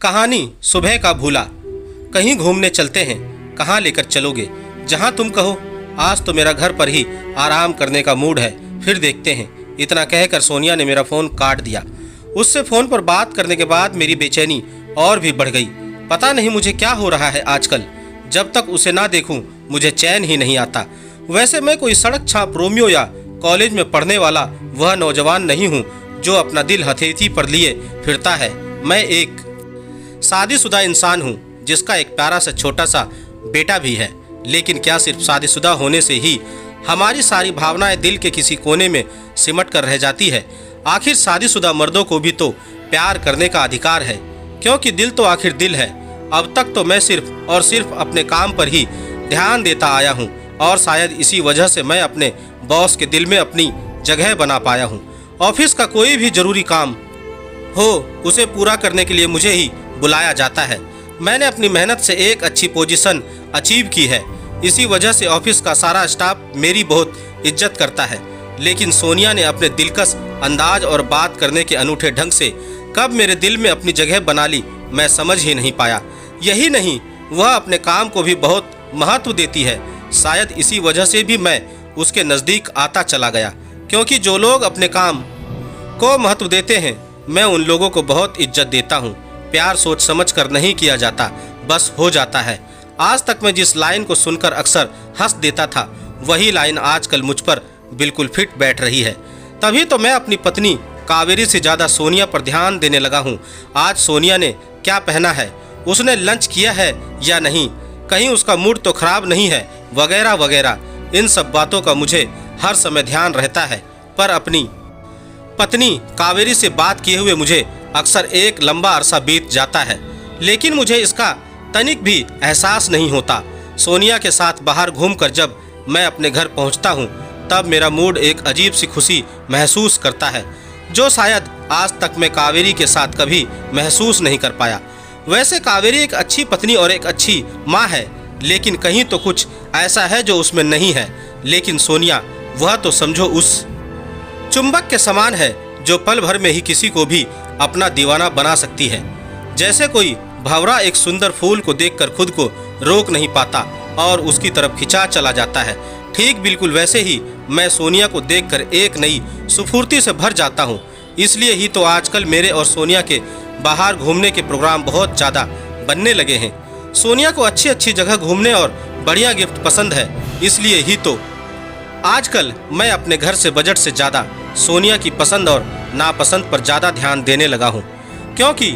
कहानी सुबह का भूला। कहीं घूमने चलते हैं, कहाँ लेकर चलोगे? जहाँ तुम कहो। आज तो मेरा घर पर ही आराम करने का मूड है, फिर देखते हैं। इतना कहकर सोनिया ने मेरा फ़ोन काट दिया। उससे फ़ोन पर बात करने के बाद मेरी बेचैनी और भी बढ़ गई। पता नहीं मुझे क्या हो रहा है आजकल। जब तक उसे ना देखूं मुझे चैन ही नहीं आता। वैसे मैं कोई सड़क छाप रोमियो या कॉलेज में पढ़ने वाला वह नौजवान नहीं हूँ जो अपना दिल हथेली पर लिए फिरता है। मैं एक शादीशुदा इंसान हूँ जिसका एक प्यारा सा छोटा सा बेटा भी है। लेकिन क्या सिर्फ शादीशुदा होने से ही हमारी सारी भावनाएं दिल के किसी कोने में सिमट कर रह जाती है? आखिर शादीशुदा मर्दों को भी तो प्यार करने का अधिकार है, क्योंकि दिल तो आखिर दिल है। अब तक तो मैं सिर्फ और सिर्फ अपने काम पर ही ध्यान देता आया हूँ और शायद इसी वजह से मैं अपने बॉस के दिल में अपनी जगह बना पाया हूँ। ऑफिस का कोई भी जरूरी काम हो उसे पूरा करने के लिए मुझे ही बुलाया जाता है। मैंने अपनी मेहनत से एक अच्छी पोजीशन अचीव की है, इसी वजह से ऑफिस का सारा स्टाफ मेरी बहुत इज्जत करता है। लेकिन सोनिया ने अपने दिलकश अंदाज और बात करने के अनूठे ढंग से कब मेरे दिल में अपनी जगह बना ली, मैं समझ ही नहीं पाया। यही नहीं, वह अपने काम को भी बहुत महत्व देती है। शायद इसी वजह से भी मैं उसके नज़दीक आता चला गया, क्योंकि जो लोग अपने काम को महत्व देते हैं मैं उन लोगों को बहुत इज्जत देता हूँ। प्यार सोच समझ कर नहीं किया जाता, बस हो जाता है। आज तक मैं जिस लाइन को सुनकर अक्सर हंस देता था, वही लाइन आजकल मुझ पर बिल्कुल फिट बैठ रही है। तभी तो मैं अपनी पत्नी कावेरी से ज़्यादा सोनिया पर ध्यान देने लगा हूँ। आज सोनिया ने क्या पहना है, उसने लंच किया है या नहीं, कहीं उसका मूड तो खराब नहीं है, वगैरह वगैरह। इन सब बातों का मुझे हर समय ध्यान रहता है, पर अपनी पत्नी कावेरी से बात किए हुए मुझे अक्सर एक लंबा अरसा बीत जाता है, लेकिन मुझे इसका तनिक भी एहसास नहीं होता। सोनिया के साथ बाहर घूमकर जब मैं अपने घर पहुंचता हूं, तब मेरा मूड एक अजीब सी खुशी महसूस करता है, जो शायद आज तक मैं कावेरी के साथ कभी महसूस नहीं कर पाया। वैसे कावेरी एक अच्छी पत्नी और एक अच्छी माँ है, लेकिन कहीं तो कुछ ऐसा है जो उसमें नहीं है। लेकिन सोनिया, वह तो समझो उस चुंबक के समान है जो पल भर में ही किसी को भी अपना दीवाना बना सकती है। जैसे कोई भंवरा एक सुंदर फूल को देखकर खुद को रोक नहीं पाता और उसकी तरफ खिंचा चला जाता है, ठीक बिल्कुल वैसे ही मैं सोनिया को देखकर एक नई स्फूर्ति से भर जाता हूँ। इसलिए ही तो आजकल मेरे और सोनिया के बाहर घूमने के प्रोग्राम बहुत ज़्यादा बनने लगे हैं। सोनिया को अच्छी अच्छी जगह घूमने और बढ़िया गिफ्ट पसंद है, इसलिए ही तो आजकल मैं अपने घर से बजट से ज़्यादा सोनिया की पसंद और नापसंद पर ज़्यादा ध्यान देने लगा हूँ, क्योंकि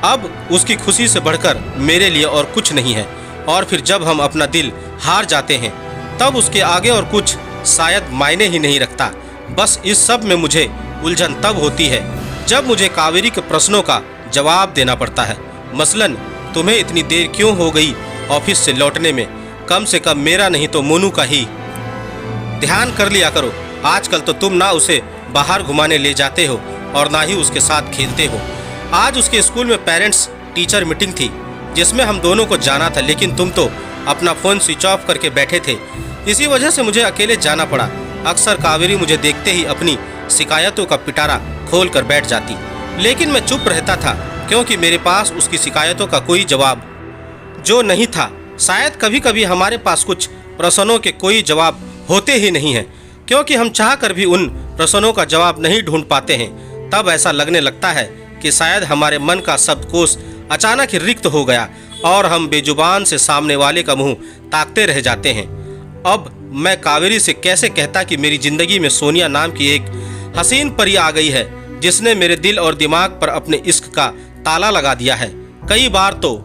अब उसकी खुशी से बढ़कर मेरे लिए और कुछ नहीं है। और फिर जब हम अपना दिल हार जाते हैं, तब उसके आगे और कुछ शायद मायने ही नहीं रखता। बस इस सब में मुझे उलझन तब होती है जब मुझे कावेरी के प्रश्नों का जवाब देना पड़ता है। मसलन, तुम्हें इतनी देर क्यों हो गई ऑफिस से लौटने में? कम से कम मेरा नहीं तो मोनू का ही ध्यान कर लिया करो। आजकल तो तुम ना उसे बाहर घुमाने ले जाते हो और ना ही उसके साथ खेलते हो। आज उसके स्कूल में पेरेंट्स टीचर मीटिंग थी, जिसमें हम दोनों को जाना था, लेकिन तुम तो अपना फ़ोन स्विच ऑफ करके बैठे थे। इसी वजह से मुझे अकेले जाना पड़ा। अक्सर कावेरी मुझे देखते ही अपनी शिकायतों का पिटारा खोल कर बैठ जाती, लेकिन मैं चुप रहता था, क्योंकि मेरे पास उसकी शिकायतों का कोई जवाब जो नहीं था। शायद कभी कभी हमारे पास कुछ प्रश्नों के कोई जवाब होते ही नहीं हैं, क्योंकि हम चाह कर भी उन प्रश्नों का जवाब नहीं ढूंढ पाते हैं। तब ऐसा लगने लगता है कि शायद हमारे मन का शब्दकोश अचानक ही रिक्त हो गया और हम बेजुबान से सामने वाले का मुंह ताकते रह जाते हैं। अब मैं कावेरी से कैसे कहता कि मेरी ज़िंदगी में सोनिया नाम की एक हसीन परी आ गई है, जिसने मेरे दिल और दिमाग पर अपने इश्क का ताला लगा दिया है। कई बार तो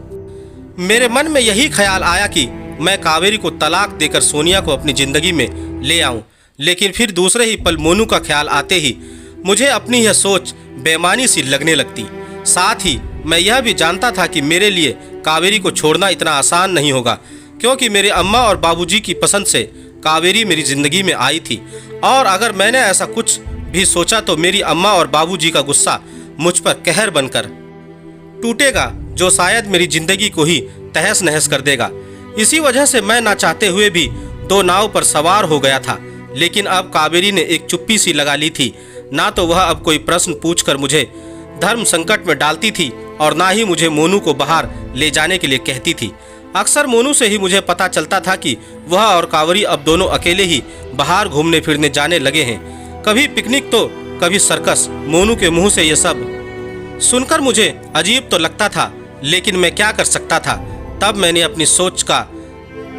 मेरे मन में यही ख्याल आया कि मैं कावेरी को तलाक देकर सोनिया को अपनी ज़िंदगी में ले आऊं, लेकिन फिर दूसरे ही पल मोनू का ख्याल आते ही मुझे अपनी यह सोच बेमानी सी लगने लगती। साथ ही मैं यह भी जानता था कि मेरे लिए कावेरी को छोड़ना इतना आसान नहीं होगा, क्योंकि मेरे अम्मा और बाबूजी की पसंद से कावेरी मेरी ज़िंदगी में आई थी। और अगर मैंने ऐसा कुछ भी सोचा तो मेरी अम्मा और बाबूजी का गुस्सा मुझ पर कहर बनकर टूटेगा, जो शायद मेरी ज़िंदगी को ही तहस नहस कर देगा। इसी वजह से मैं ना चाहते हुए भी दो नाव पर सवार हो गया था। लेकिन अब कावेरी ने एक चुप्पी सी लगा ली थी। ना तो वह अब कोई प्रश्न पूछकर मुझे धर्म संकट में डालती थी और ना ही मुझे मोनू को बाहर ले जाने के लिए कहती थी। अक्सर मोनू से ही मुझे पता चलता था कि वह और कांवरी अब दोनों अकेले ही बाहर घूमने फिरने जाने लगे हैं। कभी पिकनिक तो कभी सर्कस। मोनू के मुंह से ये सब सुनकर मुझे अजीब तो लगता था, लेकिन मैं क्या कर सकता था। तब मैंने अपनी सोच का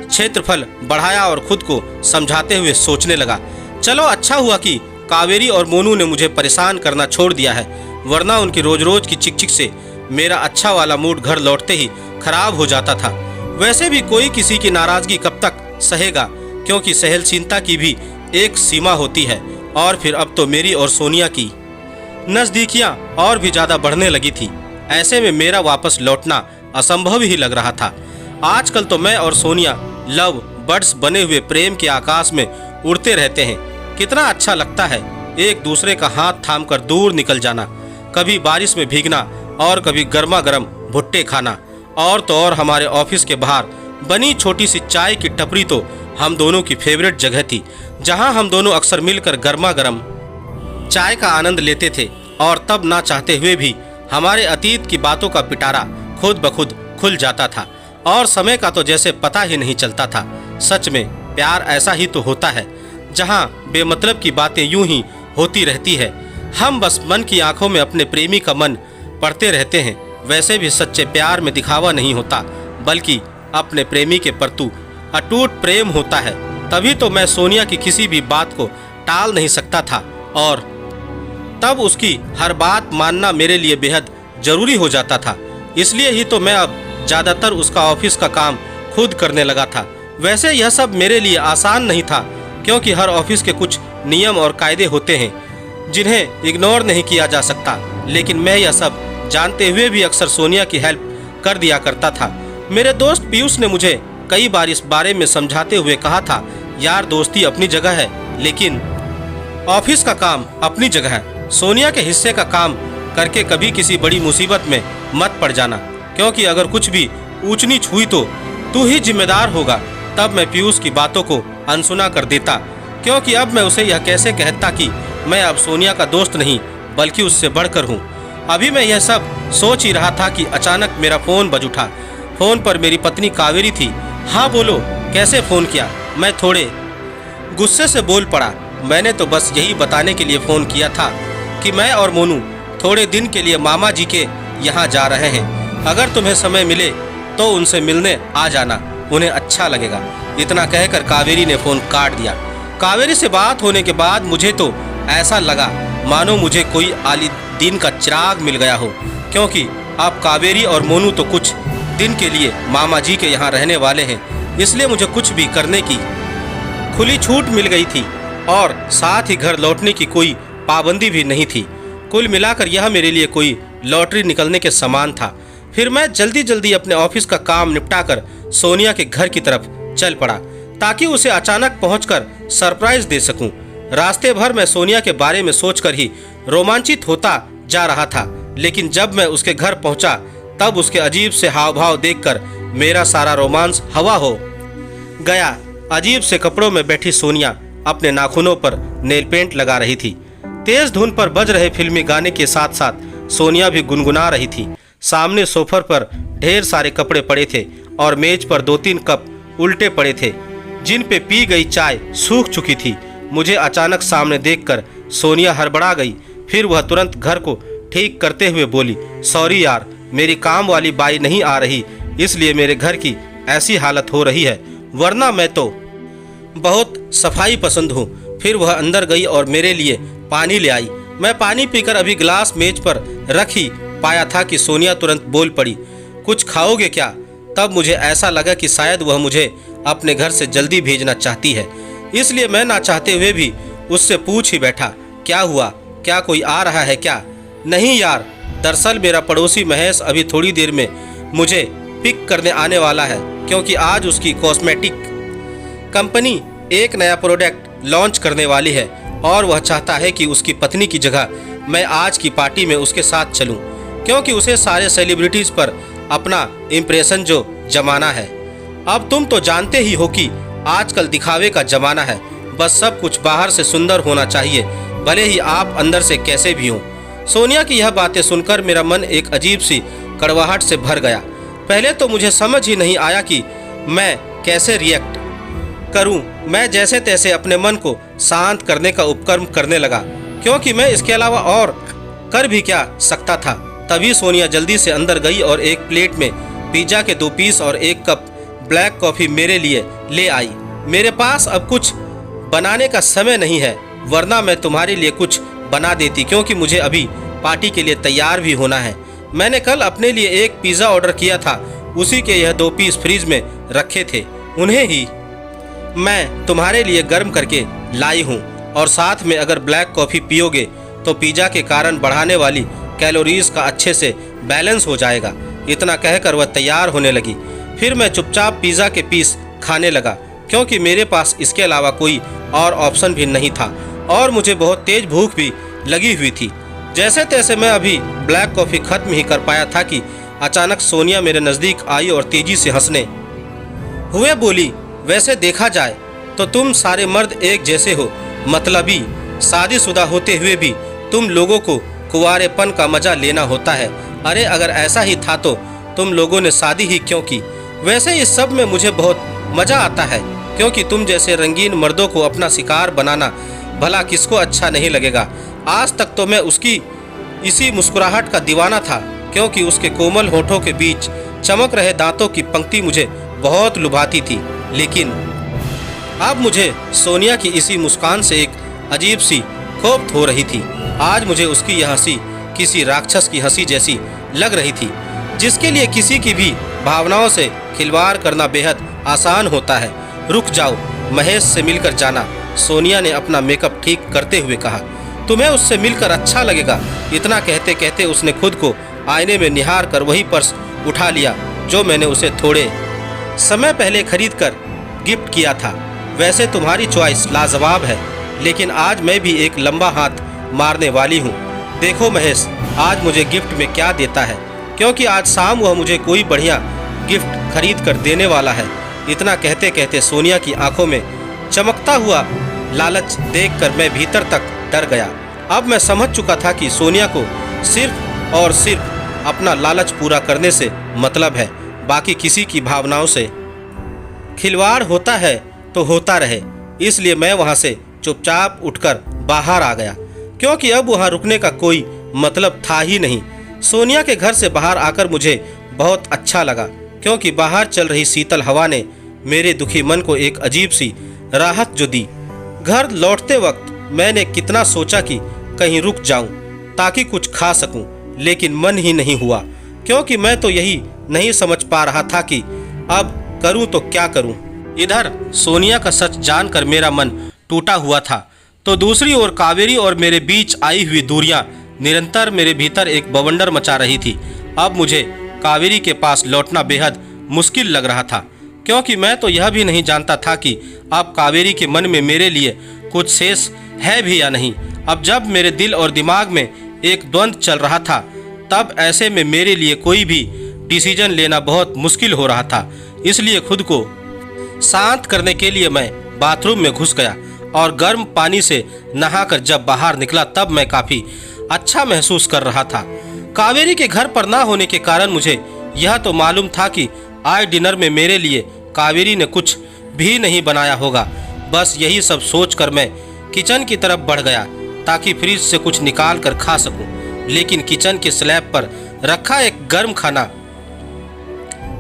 क्षेत्रफल बढ़ाया और खुद को समझाते हुए सोचने लगा, चलो अच्छा हुआ कि कावेरी और मोनू ने मुझे परेशान करना छोड़ दिया है, वरना उनकी रोज रोज की चिक चिक से मेरा अच्छा वाला मूड घर लौटते ही खराब हो जाता था। वैसे भी कोई किसी की नाराजगी कब तक सहेगा, क्योंकि सहनशीलता की भी एक सीमा होती है। और फिर अब तो मेरी और सोनिया की नज़दीकियाँ और भी ज़्यादा बढ़ने लगी थी। ऐसे में मेरा वापस लौटना असंभव ही लग रहा था। आजकल तो मैं और सोनिया लव बर्ड्स बने हुए प्रेम के आकाश में उड़ते रहते हैं। कितना अच्छा लगता है एक दूसरे का हाथ थामकर दूर निकल जाना, कभी बारिश में भीगना और कभी गर्मा गर्म भुट्टे खाना। और तो और हमारे ऑफिस के बाहर बनी छोटी सी चाय की टपरी तो हम दोनों की फेवरेट जगह थी, जहां हम दोनों अक्सर मिलकर गर्मा गर्म चाय का आनंद लेते थे। और तब ना चाहते हुए भी हमारे अतीत की बातों का पिटारा खुद ब खुद खुल जाता था और समय का तो जैसे पता ही नहीं चलता था। सच में प्यार ऐसा ही तो होता है, जहां बेमतलब की बातें यूं ही होती रहती है। हम बस मन की आंखों में अपने प्रेमी का मन पढ़ते रहते हैं। वैसे भी सच्चे प्यार में दिखावा नहीं होता, बल्कि अपने प्रेमी के प्रति अटूट प्रेम होता है। तभी तो मैं सोनिया की किसी भी बात को टाल नहीं सकता था और तब उसकी हर बात मानना मेरे लिए बेहद जरूरी हो जाता था। इसलिए ही तो मैं अब ज़्यादातर उसका ऑफिस का काम खुद करने लगा था। वैसे यह सब मेरे लिए आसान नहीं था, क्योंकि हर ऑफिस के कुछ नियम और कायदे होते हैं जिन्हें इग्नोर नहीं किया जा सकता। लेकिन मैं यह सब जानते हुए भी अक्सर सोनिया की हेल्प कर दिया करता था। मेरे दोस्त पीयूष ने मुझे कई बार इस बारे में समझाते हुए कहा था, यार दोस्ती अपनी जगह है, लेकिन ऑफिस का काम अपनी जगह है। सोनिया के हिस्से का काम करके कभी किसी बड़ी मुसीबत में मत पड़ जाना, क्योंकि अगर कुछ भी ऊंच नीच हुई तो तू ही जिम्मेदार होगा। तब मैं पीयूष की बातों को अनसुना कर देता, क्योंकि अब मैं उसे यह कैसे कहता कि मैं अब सोनिया का दोस्त नहीं बल्कि उससे बढ़कर हूँ। अभी मैं यह सब सोच ही रहा था कि अचानक मेरा फ़ोन बज उठा। फ़ोन पर मेरी पत्नी कावेरी थी। हाँ बोलो, कैसे फ़ोन किया? मैं थोड़े गुस्से से बोल पड़ा। मैंने तो बस यही बताने के लिए फ़ोन किया था कि मैं और मोनू थोड़े दिन के लिए मामा जी के यहाँ जा रहे हैं। अगर तुम्हें समय मिले तो उनसे मिलने आ जाना, उन्हें अच्छा लगेगा। इतना कहकर कावेरी ने फ़ोन काट दिया। कावेरी से बात होने के बाद मुझे तो ऐसा लगा मानो मुझे कोई आली दिन का चिराग मिल गया हो, क्योंकि अब कावेरी और मोनू तो कुछ दिन के लिए मामा जी के यहाँ रहने वाले हैं। इसलिए मुझे कुछ भी करने की खुली छूट मिल गई थी और साथ ही घर लौटने की कोई पाबंदी भी नहीं थी। कुल मिलाकर यह मेरे लिए कोई लॉटरी निकलने के समान था। फिर मैं जल्दी जल्दी अपने ऑफिस का काम निपटाकर सोनिया के घर की तरफ चल पड़ा, ताकि उसे अचानक पहुंचकर सरप्राइज दे सकूं। रास्ते भर मैं सोनिया के बारे में सोचकर ही रोमांचित होता जा रहा था, लेकिन जब मैं उसके घर पहुंचा तब उसके अजीब से हाव भाव देखकर मेरा सारा रोमांस हवा हो गया। अजीब से कपड़ों में बैठी सोनिया अपने नाखूनों पर नेल पेंट लगा रही थी। तेज धुन पर बज रहे फिल्मी गाने के साथ साथ सोनिया भी गुनगुना रही थी। सामने सोफा पर ढेर सारे कपड़े पड़े थे और मेज पर 2-3 कप उल्टे पड़े थे, जिन पे पी गई चाय सूख चुकी थी। मुझे अचानक सामने देखकर सोनिया हड़बड़ा गई। फिर वह तुरंत घर को ठीक करते हुए बोली, सॉरी यार, मेरी काम वाली बाई नहीं आ रही, इसलिए मेरे घर की ऐसी हालत हो रही है, वरना मैं तो बहुत सफाई पसंद हूँ। फिर वह अंदर गई और मेरे लिए पानी ले आई। मैं पानी पीकर अभी गिलास मेज पर रख ही पाया था कि सोनिया तुरंत बोल पड़ी, कुछ खाओगे क्या? तब मुझे ऐसा लगा कि शायद वह मुझे अपने घर से जल्दी भेजना चाहती है, इसलिए मैं ना चाहते हुए भी उससे पूछ ही बैठा, क्या हुआ? क्या कोई आ रहा है क्या? नहीं यार, दरअसल मेरा पड़ोसी महेश अभी थोड़ी देर में मुझे पिक करने आने वाला है, क्योंकि आज उसकी कॉस्मेटिक कंपनी एक नया प्रोडक्ट लॉन्च करने वाली है और वह चाहता है कि उसकी पत्नी की जगह मैं आज की पार्टी में उसके साथ चलूं, क्योंकि उसे सारे सेलिब्रिटीज़ पर अपना इम्प्रेशन जो जमाना है। अब तुम तो जानते ही हो कि आजकल दिखावे का जमाना है, बस सब कुछ बाहर से सुंदर होना चाहिए, भले ही आप अंदर से कैसे भी हों। सोनिया की यह बातें सुनकर मेरा मन एक अजीब सी कड़वाहट से भर गया। पहले तो मुझे समझ ही नहीं आया कि मैं कैसे रिएक्ट करूं। मैं जैसे तैसे अपने मन को शांत करने का उपक्रम करने लगा, क्योंकि मैं इसके अलावा और कर भी क्या सकता था। तभी सोनिया जल्दी से अंदर गई और एक प्लेट में पिज्ज़ा के 2 पीस और 1 कप ब्लैक कॉफ़ी मेरे लिए ले आई। मेरे पास अब कुछ बनाने का समय नहीं है, वरना मैं तुम्हारे लिए कुछ बना देती, क्योंकि मुझे अभी पार्टी के लिए तैयार भी होना है। मैंने कल अपने लिए एक पिज़्ज़ा ऑर्डर किया था, उसी के यह 2 पीस फ्रिज में रखे थे, उन्हें ही मैं तुम्हारे लिए गर्म करके लाई हूँ। और साथ में अगर ब्लैक कॉफ़ी पियोगे तो पिज़्ज़ा के कारण बढ़ाने वाली कैलोरीज का अच्छे से बैलेंस हो जाएगा। इतना कहकर वह तैयार होने लगी। फिर मैं चुपचाप पिज़्ज़ा के पीस खाने लगा, क्योंकि मेरे पास इसके अलावा कोई और ऑप्शन भी नहीं था और मुझे बहुत तेज भूख भी लगी हुई थी। जैसे तैसे मैं अभी ब्लैक कॉफ़ी खत्म ही कर पाया था कि अचानक सोनिया मेरे नज़दीक आई और तेजी से हंसने हुए बोली, वैसे देखा जाए तो तुम सारे मर्द एक जैसे हो, मतलबी शादीशुदा होते हुए भी तुम लोगों को कुंवारेपन का मजा लेना होता है। अरे अगर ऐसा ही था तो तुम लोगों ने शादी ही क्यों की। वैसे इस सब में मुझे बहुत मज़ा आता है, क्योंकि तुम जैसे रंगीन मर्दों को अपना शिकार बनाना भला किसको अच्छा नहीं लगेगा। आज तक तो मैं उसकी इसी मुस्कुराहट का दीवाना था, क्योंकि उसके कोमल होठों के बीच चमक रहे दांतों की पंक्ति मुझे बहुत लुभाती थी। लेकिन अब मुझे सोनिया की इसी मुस्कान से एक अजीब सी खौफ हो रही थी। आज मुझे उसकी यह हंसी किसी राक्षस की हंसी जैसी लग रही थी, जिसके लिए किसी की भी भावनाओं से खिलवाड़ करना बेहद आसान होता है। रुक जाओ, महेश से मिलकर जाना, सोनिया ने अपना मेकअप ठीक करते हुए कहा। तुम्हें उससे मिलकर अच्छा लगेगा। इतना कहते कहते उसने खुद को आईने में निहार कर वही पर्स उठा लिया जो मैंने उसे थोड़े समय पहले खरीद कर गिफ्ट किया था। वैसे तुम्हारी चॉइस लाजवाब है, लेकिन आज मैं भी एक लंबा हाथ मारने वाली हूँ। देखो महेश, आज मुझे गिफ्ट में क्या देता है, क्योंकि आज शाम वह मुझे कोई बढ़िया गिफ्ट खरीद कर देने वाला है। इतना कहते कहते सोनिया की आंखों में चमकता हुआ लालच देखकर मैं भीतर तक डर गया। अब मैं समझ चुका था कि सोनिया को सिर्फ और सिर्फ अपना लालच पूरा करने से मतलब है, बाकी किसी की भावनाओं से खिलवाड़ होता है तो होता रहे। इसलिए मैं वहां से चुपचाप उठकर बाहर आ गया, क्योंकि अब वहां रुकने का कोई मतलब था ही नहीं। सोनिया के घर से बाहर आकर मुझे बहुत अच्छा लगा, क्योंकि बाहर चल रही शीतल हवा ने मेरे दुखी मन को एक अजीब सी राहत जो दी। घर लौटते वक्त मैंने कितना सोचा कि कहीं रुक जाऊं ताकि कुछ खा सकूं, लेकिन मन ही नहीं हुआ, क्योंकि मैं तो यही नहीं समझ पा रहा था कि अब करूं तो क्या करूं। इधर सोनिया का सच जानकर मेरा मन टूटा हुआ था, तो दूसरी ओर कावेरी और मेरे बीच आई हुई दूरियां निरंतर मेरे भीतर एक बवंडर मचा रही थी। अब मुझे कावेरी के पास लौटना बेहद मुश्किल लग रहा था, क्योंकि मैं तो यह भी नहीं जानता था कि अब कावेरी के मन में मेरे लिए कुछ शेष है भी या नहीं। अब जब मेरे दिल और दिमाग में एक द्वंद्व चल रहा था, तब ऐसे में मेरे लिए कोई भी डिसीजन लेना बहुत मुश्किल हो रहा था। इसलिए खुद को शांत करने के लिए मैं बाथरूम में घुस गया और गर्म पानी से नहाकर जब बाहर निकला तब मैं काफ़ी अच्छा महसूस कर रहा था। कावेरी के घर पर ना होने के कारण मुझे यह तो मालूम था कि आज डिनर में मेरे लिए कावेरी ने कुछ भी नहीं बनाया होगा। बस यही सब सोचकर मैं किचन की तरफ बढ़ गया ताकि फ्रिज से कुछ निकाल कर खा सकूं। लेकिन किचन के स्लैब पर रखा एक गर्म खाना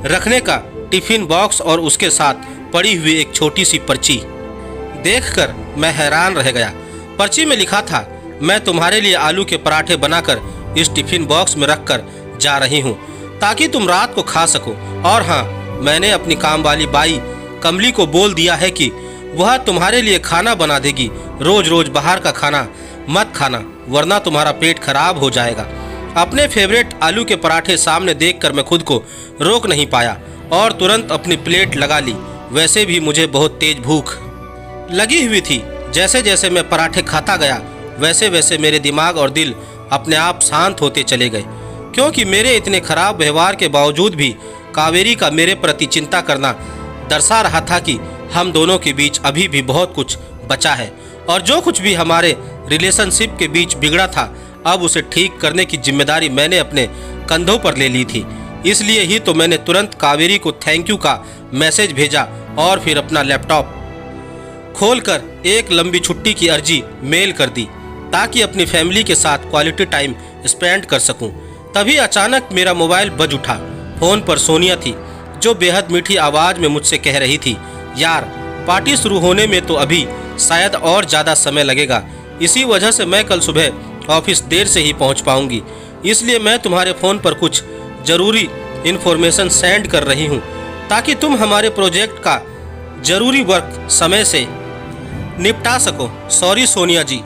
रखने का टिफिन बॉक्स और उसके साथ पड़ी हुई एक छोटी सी पर्ची देखकर मैं हैरान रह गया। पर्ची में लिखा था, मैं तुम्हारे लिए आलू के पराठे बनाकर इस टिफिन बॉक्स में रखकर जा रही हूँ ताकि तुम रात को खा सको। और हाँ, मैंने अपनी काम वाली बाई कमली को बोल दिया है कि वह तुम्हारे लिए खाना बना देगी। रोज रोज बाहर का खाना मत खाना, वरना तुम्हारा पेट खराब हो जाएगा। अपने फेवरेट आलू के पराठे सामने देखकर मैं खुद को रोक नहीं पाया और तुरंत अपनी प्लेट लगा ली। वैसे भी मुझे बहुत तेज भूख लगी हुई थी। जैसे जैसे मैं पराठे खाता गया वैसे वैसे मेरे दिमाग और दिल अपने आप शांत होते चले गए, क्योंकि मेरे इतने खराब व्यवहार के बावजूद भी कावेरी का मेरे प्रति चिंता करना दर्शा रहा था कि हम दोनों के बीच अभी भी बहुत कुछ बचा है और जो कुछ भी हमारे रिलेशनशिप के बीच बिगड़ा था अब उसे ठीक करने की जिम्मेदारी मैंने अपने कंधों पर ले ली थी। इसलिए ही तो मैंने तुरंत कावेरी को थैंक यू का मैसेज भेजा और फिर अपना लैपटॉप खोलकर एक लंबी छुट्टी की अर्जी मेल कर दी ताकि अपनी फैमिली के साथ क्वालिटी टाइम स्पेंड कर सकूं। तभी अचानक मेरा मोबाइल बज उठा। फोन पर सोनिया थी जो बेहद मीठी आवाज में मुझसे कह रही थी, यार पार्टी शुरू होने में तो अभी शायद और ज़्यादा समय लगेगा, इसी वजह से मैं कल सुबह ऑफिस देर से ही पहुंच पाऊंगी। इसलिए मैं तुम्हारे फ़ोन पर कुछ ज़रूरी इन्फॉर्मेशन सेंड कर रही हूं ताकि तुम हमारे प्रोजेक्ट का ज़रूरी वर्क समय से निपटा सको। सॉरी सोनिया जी,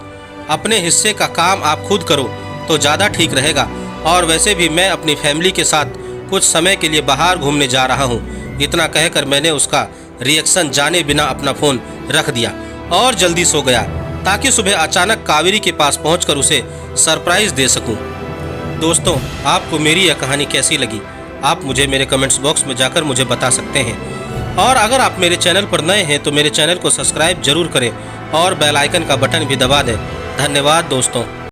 अपने हिस्से का काम आप खुद करो तो ज़्यादा ठीक रहेगा। और वैसे भी मैं अपनी फैमिली के साथ कुछ समय के लिए बाहर घूमने जा रहा हूँ। इतना कहकर मैंने उसका रिएक्शन जाने बिना अपना फ़ोन रख दिया और जल्दी सो गया ताकि सुबह अचानक कावेरी के पास पहुंचकर उसे सरप्राइज़ दे सकूं। दोस्तों, आपको मेरी यह कहानी कैसी लगी आप मुझे मेरे कमेंट्स बॉक्स में जाकर मुझे बता सकते हैं। और अगर आप मेरे चैनल पर नए हैं तो मेरे चैनल को सब्सक्राइब जरूर करें और बेल आइकन का बटन भी दबा दें। धन्यवाद दोस्तों।